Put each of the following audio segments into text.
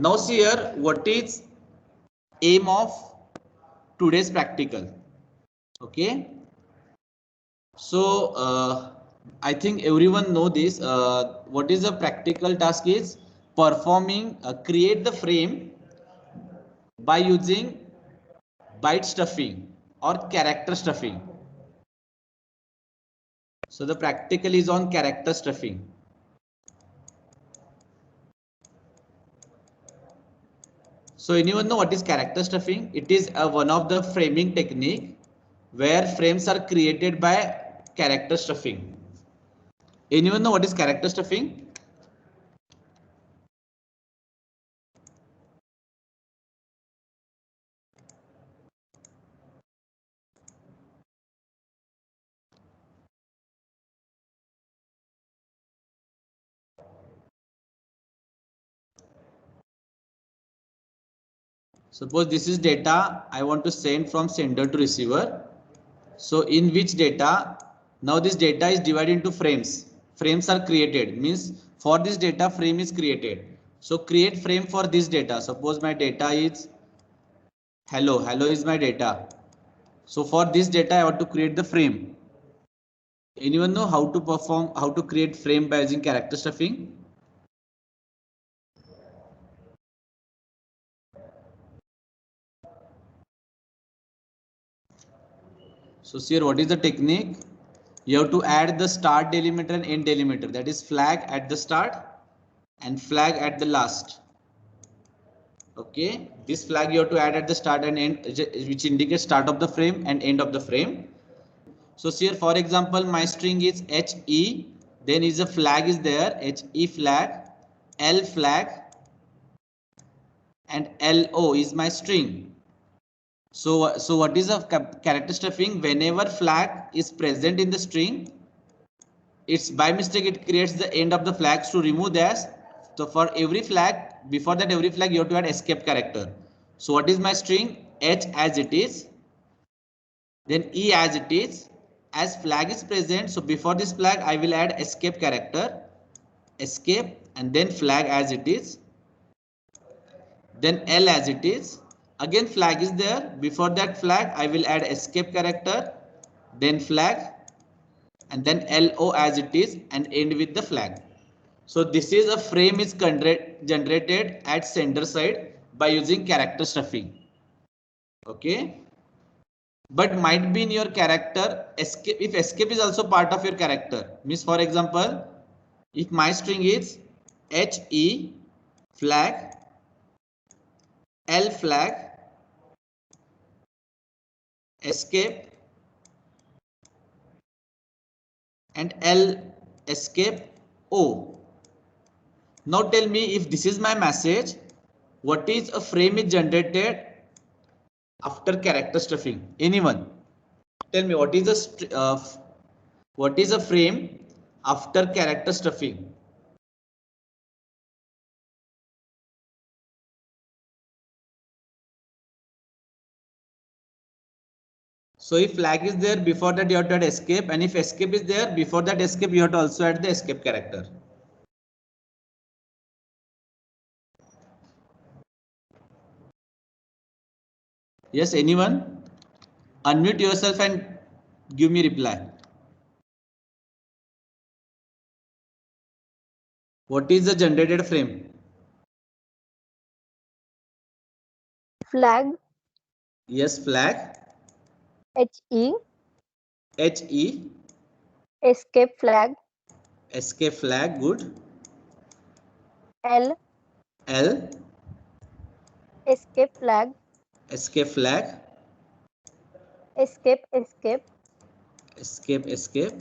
Now see here, what is aim of today's practical? Okay. So I think everyone know this. What is the practical task is performing create the frame by using byte stuffing or character stuffing. So the practical is on character stuffing. So anyone know what is character stuffing? It is one of the framing technique where frames are created by character stuffing. Anyone know what is character stuffing? Suppose this is data I want to send from sender to receiver. So in which data, now this data is divided into frames. Frames are created, means for this data frame is created. So create frame for this data. Suppose my data is hello. Hello is my data. So for this data I want to create the frame. Anyone know how to create frame by using character stuffing? So here what is the technique? You have to add the start delimiter and end delimiter, that is flag at the start and flag at the last. Okay, this flag you have to add at the start and end, which indicates start of the frame and end of the frame. So here for example my string is HE, then is a flag is there, HE flag, L flag and LO is my string. So what is a character stuffing? Whenever flag is present in the string, it's by mistake it creates the end of the flags to remove this. So for every flag, before that every flag you have to add escape character. So what is my string? H as it is, then E as it is, as flag is present. So before this flag I will add escape character, escape, and then flag as it is, then L as it is, again flag is there, before that flag I will add escape character, then flag, and then LO as it is, and end with the flag. So this is a frame is generated at sender side by using character stuffing. Okay, but might be in your character escape, if escape is also part of your character, means for example if my string is HE flag, L flag, escape, and L escape O. Now tell me, if this is my message, what is a frame is generated after character stuffing? Anyone? Tell me what is a frame after character stuffing? So if flag is there, before that you have to add escape, and if escape is there, before that escape you have to also add the escape character. Yes, anyone? Unmute yourself and give me reply. What is the generated frame? Flag. Yes, flag. HE. HE. Escape flag. Escape flag, good. L. L. Escape flag. Escape flag. Escape escape. Escape escape.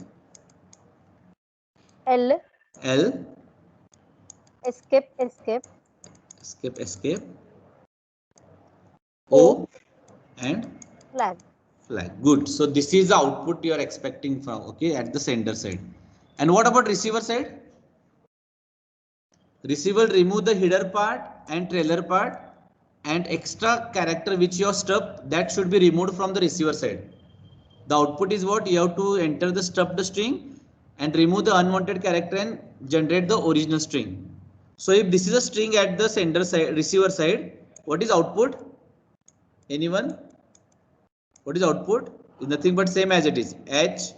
L. L. Escape escape. Escape escape. O. O and Flag. flag, good. So this is the output you are expecting from, okay, at the sender side. And what about receiver side? Receiver remove the header part and trailer part, and extra character which you have stuffed, that should be removed from the receiver side. The output is what? You have to enter the stuffed string and remove the unwanted character and generate the original string. So if this is a string at the sender side, receiver side, what is output? Anyone? What is output? Is nothing but same as it is. H,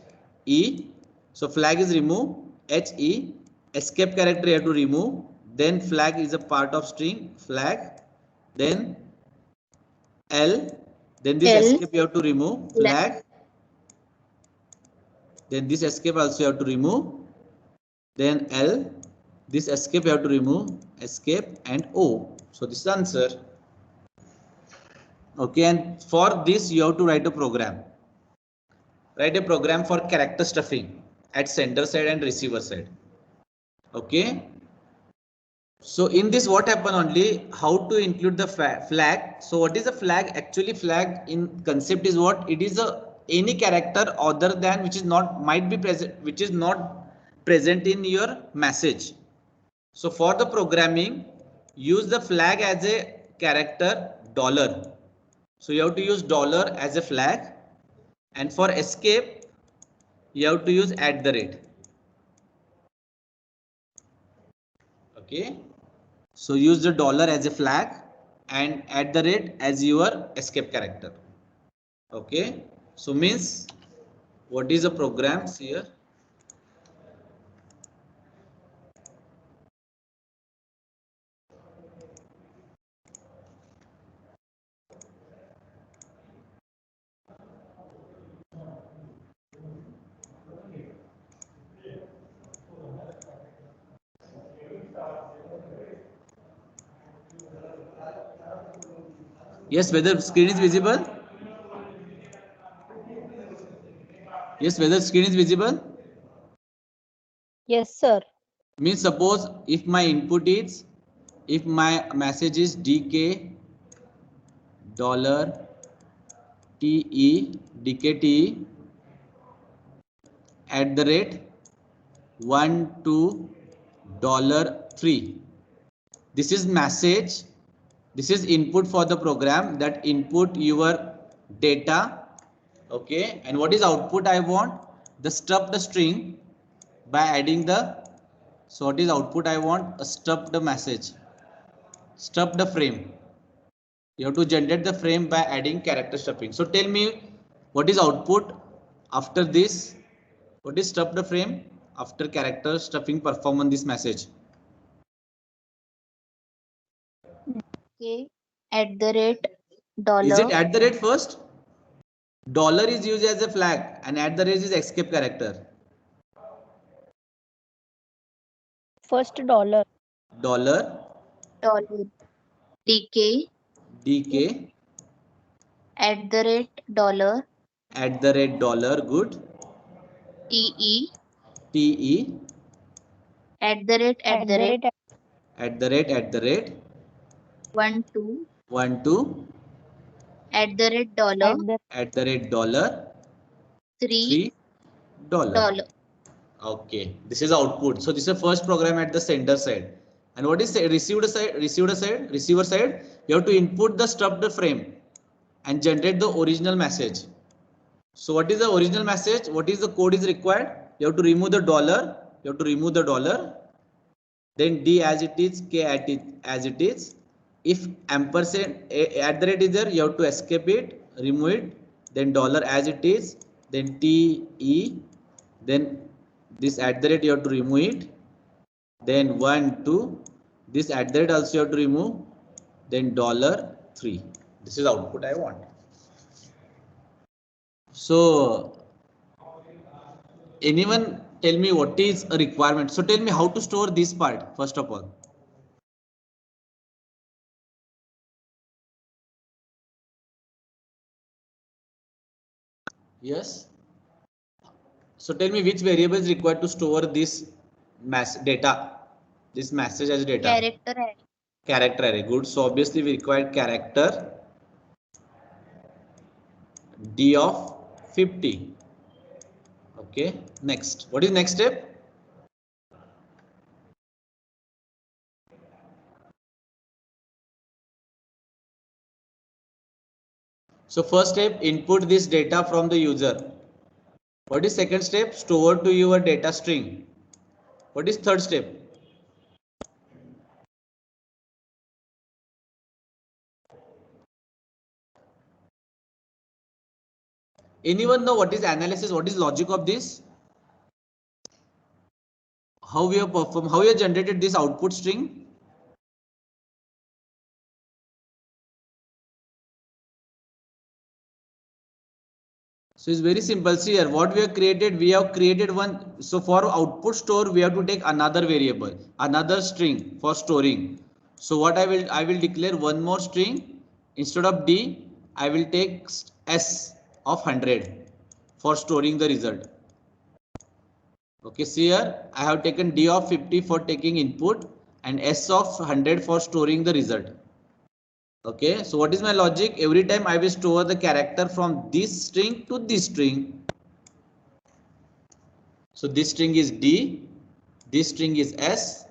E. So flag is remove. H, E. Escape character you have to remove. Then flag is a part of string. Flag. Then L. Then this L. escape you have to remove. Flag. Then this escape also you have to remove. Then L. This escape you have to remove. Escape and O. So this is the answer. Okay, and for this you have to write a program. Write a program for character stuffing at sender side and receiver side. Okay. So in this what happen only, how to include the flag. So what is a flag? Actually flag in concept is what? It is a any character other than which is not might be present, which is not present in your message. So for the programming, use the flag as a character dollar. So you have to use dollar as a flag, and for escape you have to use @. Okay, so use the dollar as a flag and @ as your escape character. Okay, so means what is the programs here? Yes, whether screen is visible? Yes, whether screen is visible? Yes, sir. Means suppose if my input is, if my message is DK dollar TE DKTE @12.3. This is message. This is input for the program that input your data. Okay, and what is output I want? The stuffed string by adding the, so what is output I want? A stuffed message, stuffed frame. You have to generate the frame by adding character stuffing. So tell me what is output after this? What is stuffed frame after character stuffing perform on this message? Okay. Is it $. @ first? Dollar is used as a flag and @ is escape character. First $. Dollar DK DK $. @ good TE TE at the rate 1 2 1 2 $. $, 3 $3. Okay, this is output. So this is the first program at the sender side. And what is received side? Receiver side. You have to input the stuffed frame and generate the original message. So what is the original message? What is the code is required? You have to remove the dollar. You have to remove the dollar. Then D as it is, K as it is. If ampersand @ is there, you have to escape it, remove it. Then dollar as it is. Then TE. Then this @ you have to remove it. Then 1 2. This @ also you have to remove. Then $3. This is output I want. So anyone tell me what is a requirement? So tell me how to store this part first of all. Yes. So tell me which variable is required to store this data, this message as data. Character array. Good. So obviously we require character D of 50. Okay. Next. What is next step? So first step, input this data from the user. What is second step? Store to your data string. What is third step? Anyone know what is analysis? What is logic of this? How we have performed, how we have generated this output string? So it's very simple. See here, what we have created one. So for output store, we have to take another variable, another string for storing. So what I will declare one more string. Instead of D, I will take S of 100 for storing the result. Okay, see here, I have taken D of 50 for taking input and S of 100 for storing the result. Okay, so what is my logic? Every time I will store the character from this string to this string. So this string is D, this string is S.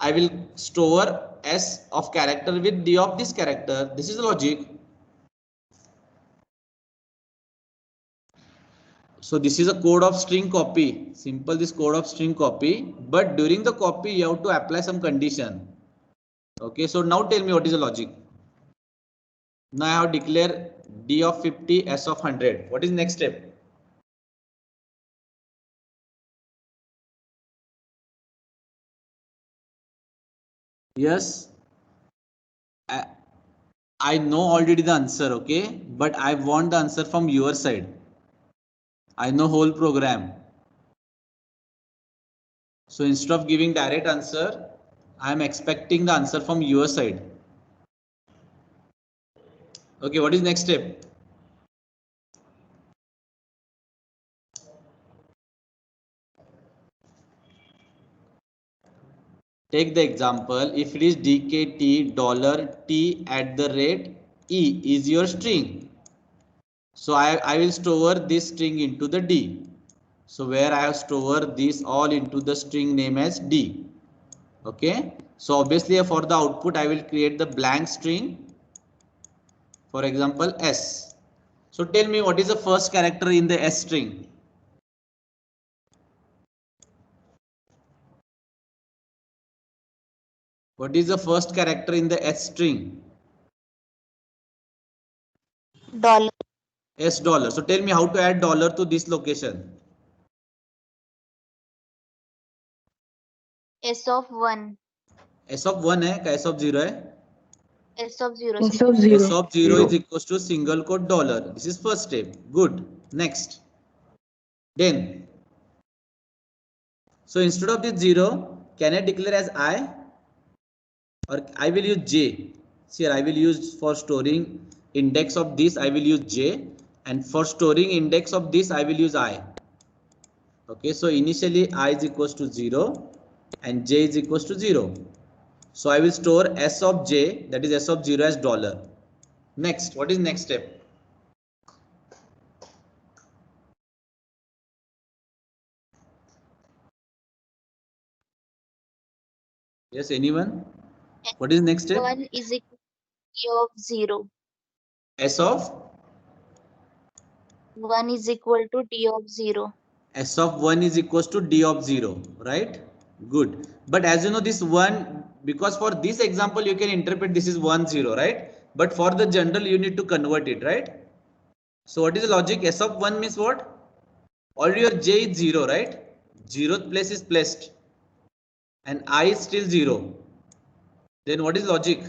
I will store S of character with D of this character. This is the logic. So this is a code of string copy. Simple, this code of string copy. But during the copy, you have to apply some condition. Okay, so now tell me what is the logic. Now I have declared D of 50, S of 100. What is next step? Yes, I know already the answer, okay, but I want the answer from your side. I know whole program. So instead of giving direct answer, I am expecting the answer from your side. Okay, what is next step? Take the example, if it is DKT $T at the rate E is your string. So I will store this string into the D. So where I have stored this all into the string name as D. Okay. So obviously for the output I will create the blank string. For example S. So tell me what is the first character in the S string? What is the first character in the S string? $. S dollar. So tell me how to add dollar to this location. S of 1. S of 1 है क्या S of 0 है? S of 0. S of S 0. of 0 is equals to single quote dollar. This is first step. Good. Next. Then. So instead of this 0, can I declare as I? Or I will use J. See here, I will use for storing index of this, I will use J. And for storing index of this, I will use I. Okay, so initially I is equals to 0 and J is equals to 0. So I will store S of J, that is S of 0 as dollar. Next, what is next step? Yes, anyone? What is next step? 1 is equal to D of 0. S of 1 is equal to D of 0. S of 1 is equals to D of 0, right? Good. But as you know, this 1, because for this example, you can interpret this is 1, 0, right? But for the general, you need to convert it, right? So what is the logic? S of 1 means what? Already your J is 0, right? 0th place is placed. And I is still 0. Then what is logic?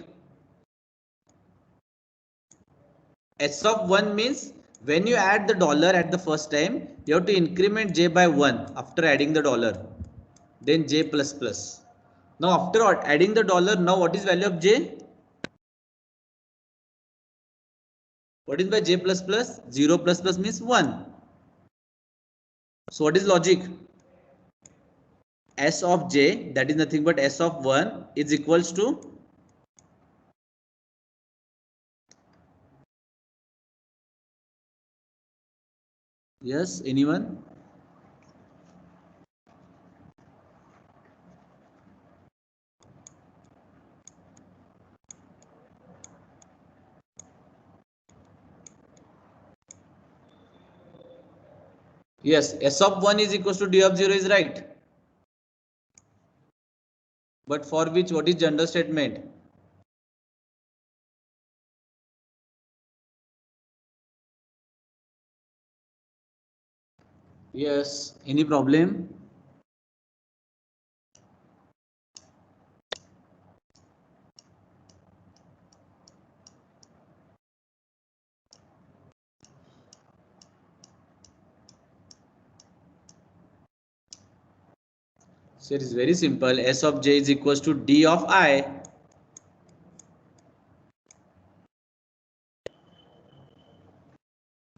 S of 1 means when you add the dollar at the first time, you have to increment J by 1 after adding the dollar. Then J plus plus. Now after adding the dollar, now what is value of J? What is by J plus plus? 0 plus plus means 1. So what is logic? S of J, that is nothing but S of 1 is equals to yes, anyone? Yes, S of 1 is equals to D of 0 is right. But for which, what is general statement? Yes. Any problem? So it is very simple. S of j is equals to d of I.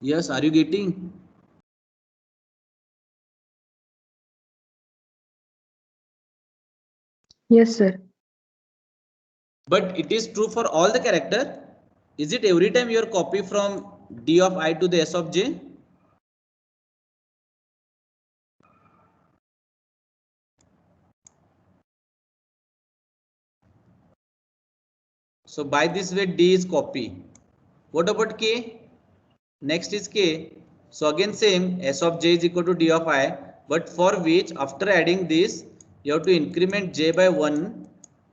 Yes, are you getting? Yes, sir. But it is true for all the character. Is it every time you copy from d of I to the s of j? So by this way d is copy. What about k? Next is k. So again same, s of j is equal to d of I, but for which after adding this you have to increment j by 1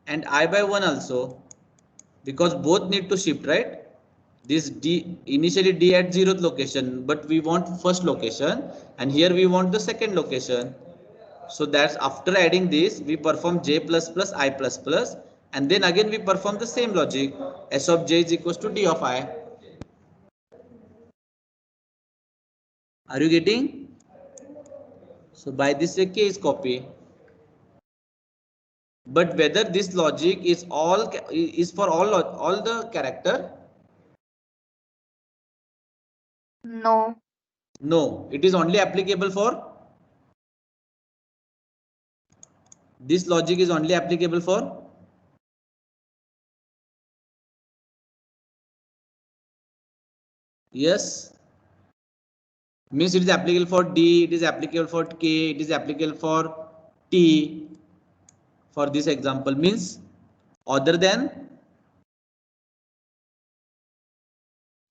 and I by 1 also, because both need to shift, right? This d initially d at 0th location, but we want first location, and here we want the second location. So that's after adding this we perform j plus plus I plus plus, and then again we perform the same logic. S of j is equals to d of I. Are you getting? So by this way k is copy. But whether this logic is for all the character? No. No, it is only applicable for this logic is only applicable for yes. Means it is applicable for D, it is applicable for K, it is applicable for T. For this example means other than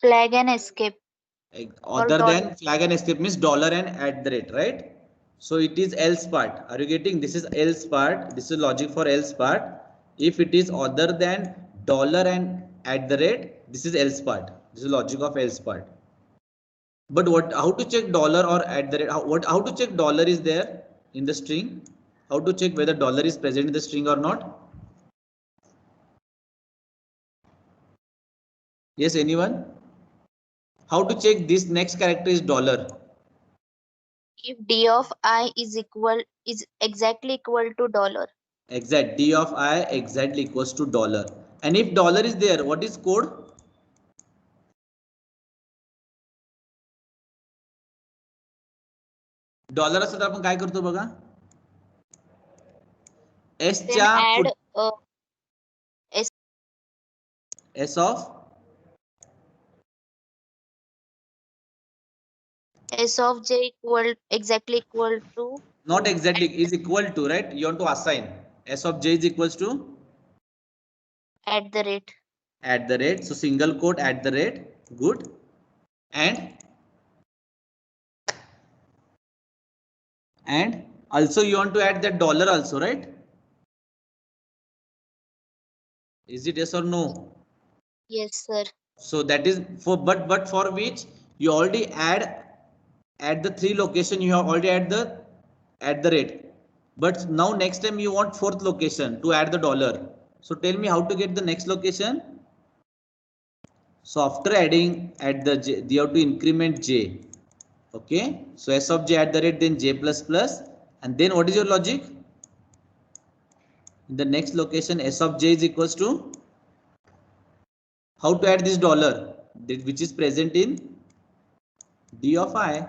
Flag and escape or other dollar. than flag and escape means dollar and at the rate, right? So it is else part. Are you getting? This is else part. This is logic for else part. If it is other than dollar and at the rate, this is else part. This is logic of else part. But what? How to check dollar or at the rate? How to check dollar is there in the string? How to check whether dollar is present in the string or not? Yes, anyone? How to check this next character is dollar? If d of I is exactly equal to dollar. Exact. D of I exactly equals to dollar. And if dollar is there, what is code? Dollar असं तर आपण काय करतो बघा S Then च्या add s S of s of j exactly equal to not exactly is equal to, right? You want to assign s of j is equals to at the rate. at the rate. So single quote at the rate. Good. And also you want to add that dollar also, right? Is it yes or no? Yes, sir. So that is for but for which you already add at the three location you have already at the rate. But now next time you want fourth location to add the dollar. So tell me how to get the next location. So after adding at the j, you have to increment j. Okay. So s of j at the rate then j plus plus, and then what is your logic? In the next location s of j is equals to how to add this dollar which is present in d of I.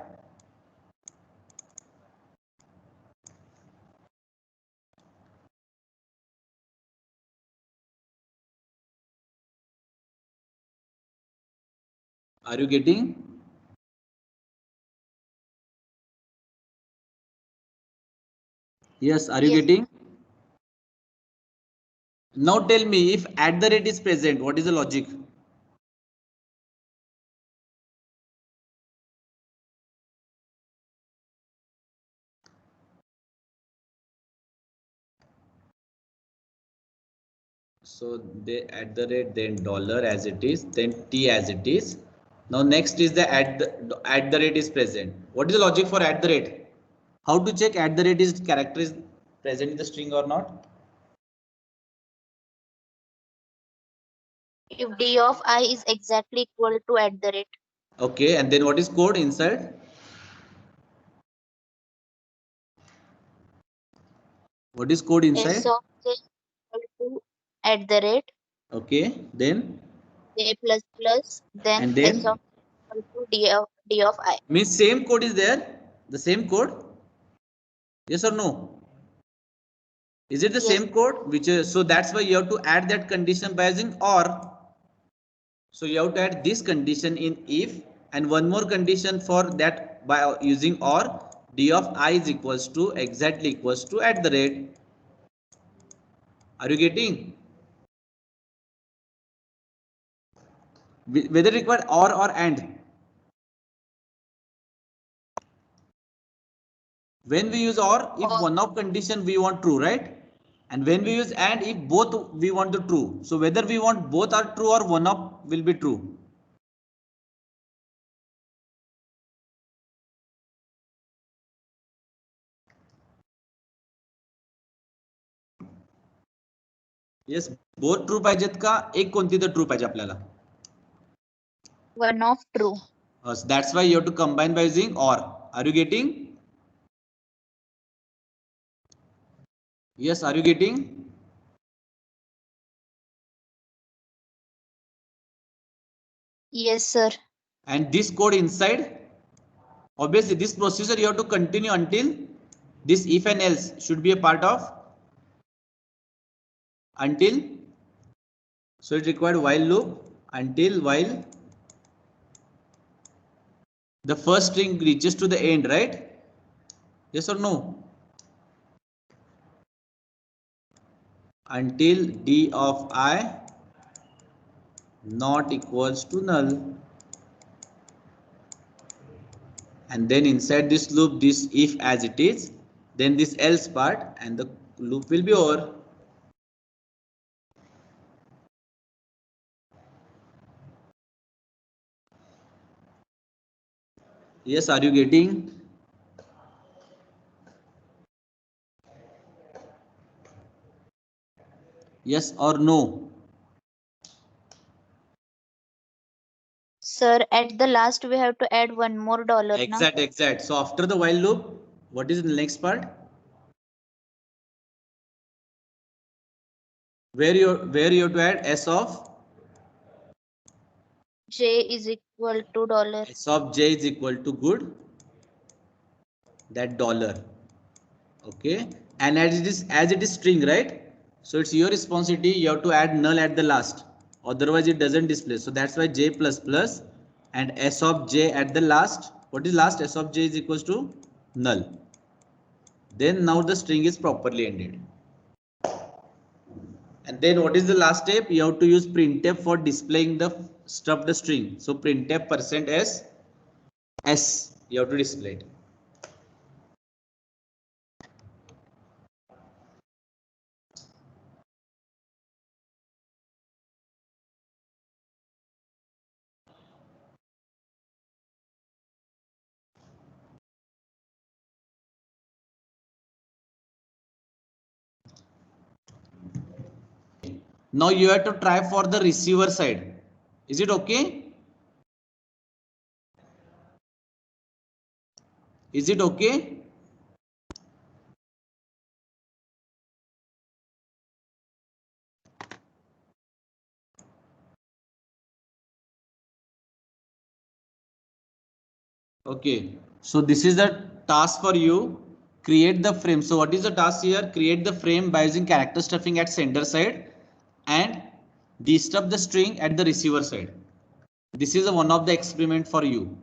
Are you getting? Yes, are you Yes. getting? Now tell me if at the rate is present, what is the logic? So they at the rate then dollar as it is, then t as it is. Now next is the at the rate is present. What is the logic for at the rate? How to check at the rate is character is present in the string or not? If d of I is exactly equal to at the rate. Okay, and then what is code inside? What is code S inside? of j is equal to at the rate Okay, then j plus plus then and s of then equal to d of I. means same code is there. The same code. Yes or no? Is it the Yes, same code? Which is, so that's why you have to add that condition by using or. So you have to add this condition in if and one more condition for that by using or d of I is equals to exactly equals to at the rate. Are you getting? Whether required or and. When we use or, if or one of condition we want true, right? And when we use and, if both we want the true. So whether we want both are true or one of will be true. Yes, both true पाहिजेत का एक कोणती तर true पाहिजे आपल्याला. one of true. So that's why you have to combine by using or. Are you getting? Yes, are you getting? Yes, sir. And this code inside, obviously this procedure you have to continue until this if and else should be a part of until. So it required while loop until while the first string reaches to the end, right? Yes or no? Until d of I not equals to null. And then inside this loop, this if as it is, then this else part, and the loop will be over. Yes, are you getting? Yes or no? Sir, at the last we have to add one more dollar now. Exact. So after the while loop, what is the next part? Where you have to add s of J is equal to dollar. s of j is equal to good, that dollar. Okay, and as it is string, right? So it's your responsibility. You have to add null at the last, otherwise it doesn't display. So that's why j plus plus and s of j at the last. What is last? S of j is equals to null. Then now the string is properly ended. And then what is the last step? You have to use printf for displaying the stuffed string. So printf %s s you have to display it. Now you have to try for the receiver side. Is it okay? Is it okay? Okay. So this is the task for you. Create the frame. So what is the task here? Create the frame by using character stuffing at sender side and destuff the string at the receiver side. This is one of the experiment for you.